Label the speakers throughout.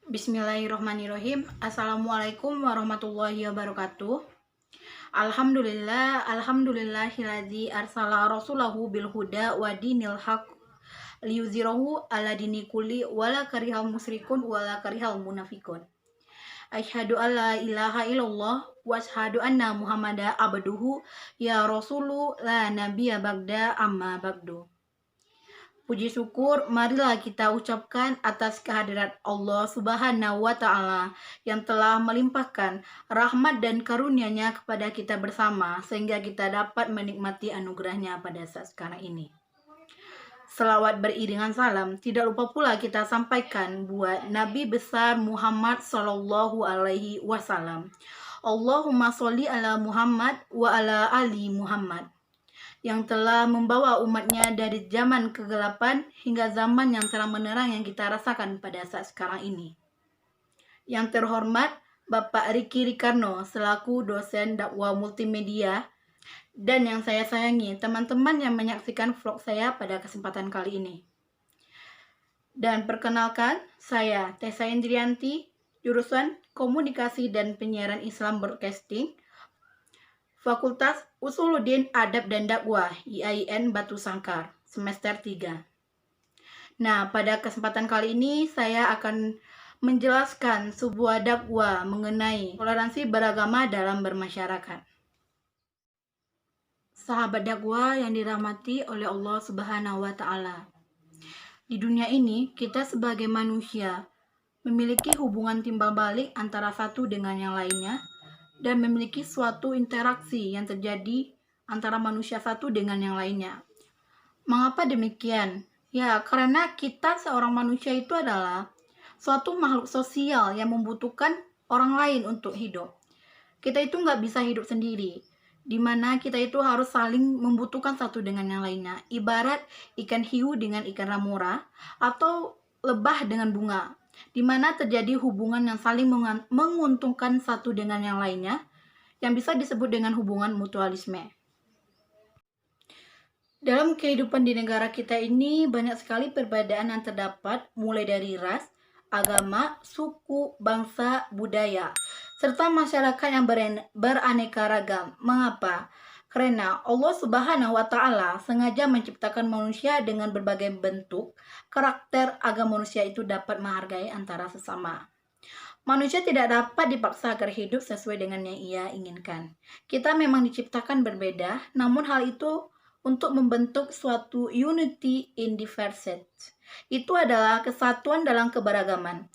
Speaker 1: Bismillahirrohmanirrohim. Assalamualaikum warahmatullahi wabarakatuh. Alhamdulillahilladzi arsala rasulahu bil huda wa dinil haq liyuzhirahu ala dini kulli wala karihal musyrikun wala karihal munafikun. Asyhadu alla ilaha illallah wa asyhadu anna muhammada abduhu ya rasulu la nabiyya ba'da amma ba'du. Puji syukur marilah kita ucapkan atas kehadirat Allah Subhanahu wa Ta'ala yang telah melimpahkan rahmat dan karunia-Nya kepada kita bersama sehingga kita dapat menikmati anugerah-Nya pada saat sekarang ini. Selawat beriringan salam tidak lupa pula kita sampaikan buat Nabi besar Muhammad Sallallahu Alaihi Wasallam. Allahumma sholli ala Muhammad wa ala ali Muhammad, yang telah membawa umatnya dari zaman kegelapan hingga zaman yang terang menerang yang kita rasakan pada saat sekarang ini. Yang terhormat Bapak Riki Ricarno selaku dosen dakwah multimedia, dan yang saya sayangi teman-teman yang menyaksikan vlog saya pada kesempatan kali ini. Dan perkenalkan, saya Tessa Indrianti, jurusan Komunikasi dan Penyiaran Islam Broadcasting, Fakultas Usuluddin Adab dan Dakwah IAIN Batu Sangkar, semester 3. Nah, pada kesempatan kali ini saya akan menjelaskan sebuah dakwah mengenai toleransi beragama dalam bermasyarakat. Sahabat dakwah yang dirahmati oleh Allah Subhanahu wa Ta'ala. Di dunia ini, kita sebagai manusia memiliki hubungan timbal balik antara satu dengan yang lainnya, dan memiliki suatu interaksi yang terjadi antara manusia satu dengan yang lainnya. Mengapa demikian? Ya, karena kita seorang manusia itu adalah suatu makhluk sosial yang membutuhkan orang lain untuk hidup. Kita itu nggak bisa hidup sendiri, di mana kita itu harus saling membutuhkan satu dengan yang lainnya. Ibarat ikan hiu dengan ikan ramura, atau lebah dengan bunga, di mana terjadi hubungan yang saling menguntungkan satu dengan yang lainnya, yang bisa disebut dengan hubungan mutualisme. Dalam kehidupan di negara kita ini, banyak sekali perbedaan yang terdapat, mulai dari ras, agama, suku, bangsa, budaya, serta masyarakat yang beraneka ragam. Mengapa? Karena Allah Subhanahu wa Ta'ala sengaja menciptakan manusia dengan berbagai bentuk karakter agar manusia itu dapat menghargai antara sesama. Manusia tidak dapat dipaksa agar hidup sesuai dengan yang ia inginkan. Kita memang diciptakan berbeda, namun hal itu untuk membentuk suatu unity in diversity. Itu adalah kesatuan dalam keberagaman.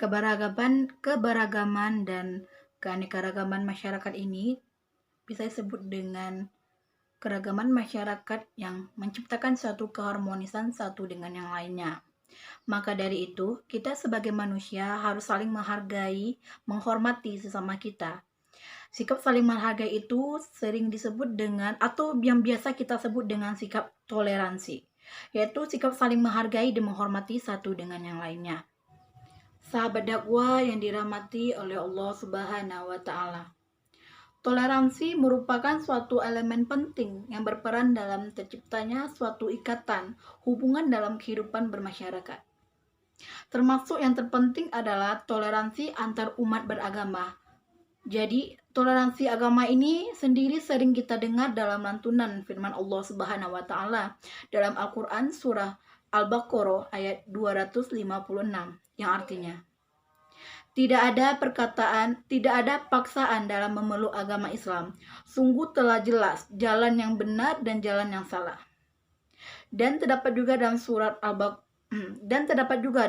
Speaker 1: Keberagaman dan keanekaragaman masyarakat ini bisa disebut dengan keragaman masyarakat yang menciptakan suatu keharmonisan satu dengan yang lainnya. Maka dari itu, kita sebagai manusia harus saling menghargai, menghormati sesama kita. Sikap saling menghargai itu sering disebut dengan, atau yang biasa kita sebut dengan sikap toleransi, yaitu sikap saling menghargai dan menghormati satu dengan yang lainnya. Sahabat dakwah yang dirahmati oleh Allah Subhanahu wa Ta'ala. Toleransi merupakan suatu elemen penting yang berperan dalam terciptanya suatu ikatan hubungan dalam kehidupan bermasyarakat. Termasuk yang terpenting adalah toleransi antar umat beragama. Jadi, toleransi agama ini sendiri sering kita dengar dalam lantunan firman Allah Subhanahu wa Ta'ala dalam Al-Qur'an surah Al-Baqarah ayat 256, yang artinya, tidak ada paksaan dalam memeluk agama Islam. Sungguh telah jelas jalan yang benar dan jalan yang salah. Dan terdapat juga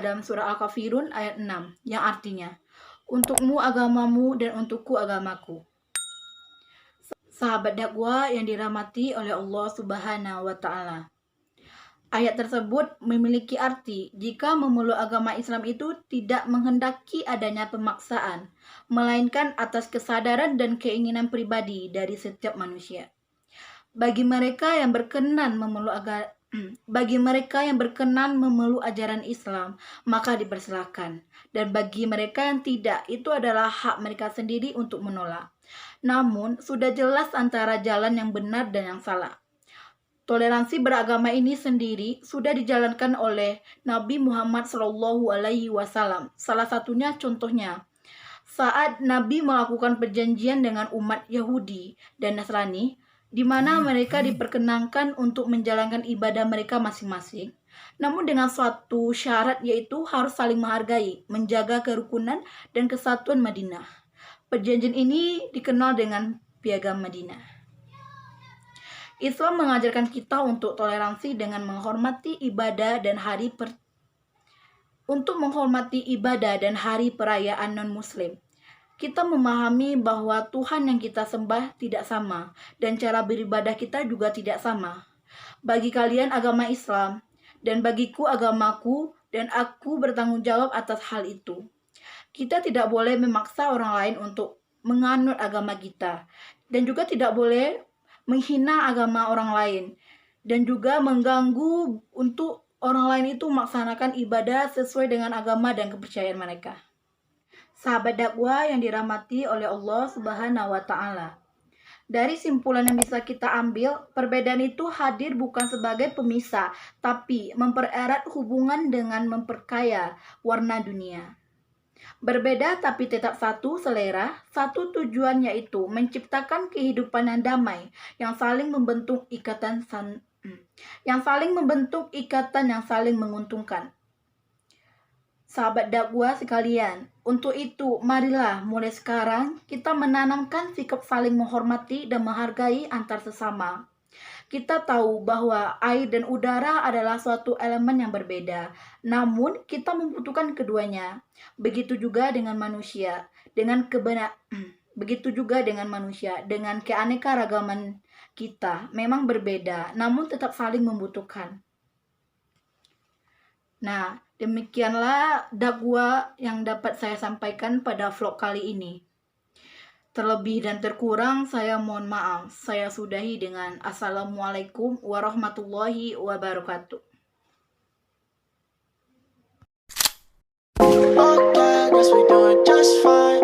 Speaker 1: dalam surat Al-Kafirun ayat 6, yang artinya, untukmu agamamu dan untukku agamaku. Sahabat dakwah yang dirahmati oleh Allah Subhanahu wa Ta'ala. Ayat tersebut memiliki arti jika memeluk agama Islam itu tidak menghendaki adanya pemaksaan, melainkan atas kesadaran dan keinginan pribadi dari setiap manusia. Bagi mereka yang berkenan memeluk ajaran Islam, maka dipersilakan. Dan bagi mereka yang tidak, itu adalah hak mereka sendiri untuk menolak. Namun, sudah jelas antara jalan yang benar dan yang salah. Toleransi beragama ini sendiri sudah dijalankan oleh Nabi Muhammad SAW. Salah satunya contohnya, saat Nabi melakukan perjanjian dengan umat Yahudi dan Nasrani, di mana mereka diperkenankan untuk menjalankan ibadah mereka masing-masing. Namun dengan suatu syarat, yaitu harus saling menghargai, menjaga kerukunan dan kesatuan Madinah. Perjanjian ini dikenal dengan Piagam Madinah. Islam mengajarkan kita untuk toleransi dengan menghormati ibadah dan hari perayaan non-muslim. Kita memahami bahwa Tuhan yang kita sembah tidak sama dan cara beribadah kita juga tidak sama. Bagi kalian agama Islam dan bagiku agamaku, dan aku bertanggung jawab atas hal itu. Kita tidak boleh memaksa orang lain untuk menganut agama kita, dan juga tidak boleh menghina agama orang lain, dan juga mengganggu untuk orang lain itu melaksanakan ibadah sesuai dengan agama dan kepercayaan mereka. Sahabat dakwah yang dirahmati oleh Allah Subhanahu wa Ta'ala, dari simpulan yang bisa kita ambil, perbedaan itu hadir bukan sebagai pemisah, tapi mempererat hubungan dengan memperkaya warna dunia. Berbeda tapi tetap satu selera, satu tujuan, yaitu menciptakan kehidupan yang damai, yang saling membentuk ikatan yang saling menguntungkan. Sahabat dakwah sekalian, untuk itu marilah mulai sekarang kita menanamkan sikap saling menghormati dan menghargai antar sesama. Kita tahu bahwa air dan udara adalah suatu elemen yang berbeda, namun kita membutuhkan keduanya. Begitu juga dengan manusia, dengan keanekaragaman kita memang berbeda, namun tetap saling membutuhkan. Nah, demikianlah dakwah yang dapat saya sampaikan pada vlog kali ini. Terlebih dan terkurang saya mohon maaf. Saya sudahi dengan Assalamualaikum warahmatullahi wabarakatuh. Okay, guess we doing just fine.